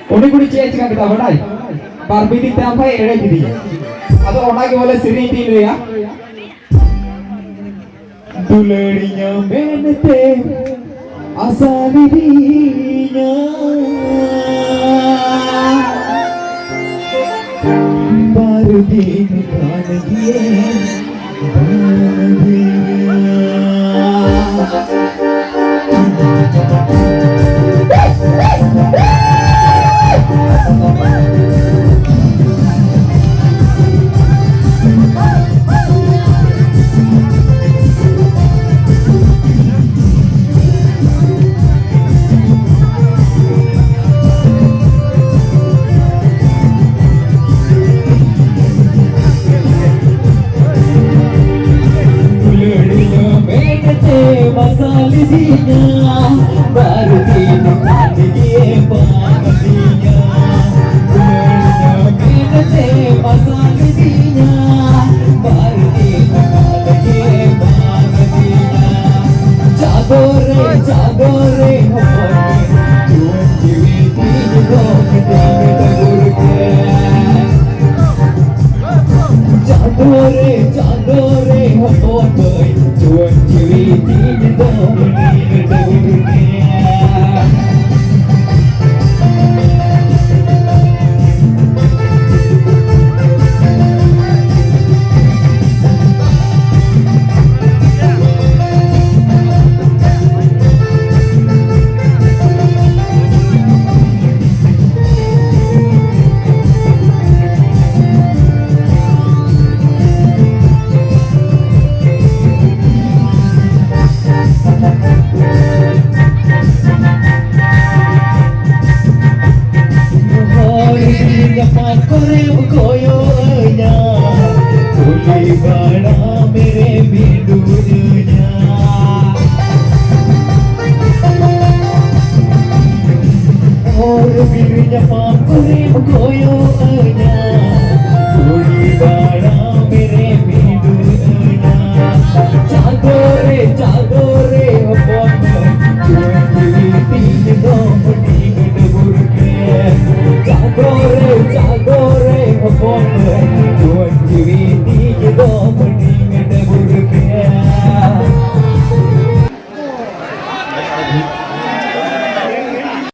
Udah gue dicek kita benar. Barbie di tempat ada gini. Atau orang yang boleh sering tidur ya. Dulerinya menete asalinya. Baru dinikah dia. Baru dinikah dia bahagia. Menete masalahnya. Baru dinikah dia bahagia. Jagore jagore hoye, tuan jiwi tini kita berke. Jagore jagore hoye, tuan jiwi tini kita berke. Dirinya mampu koyo nya,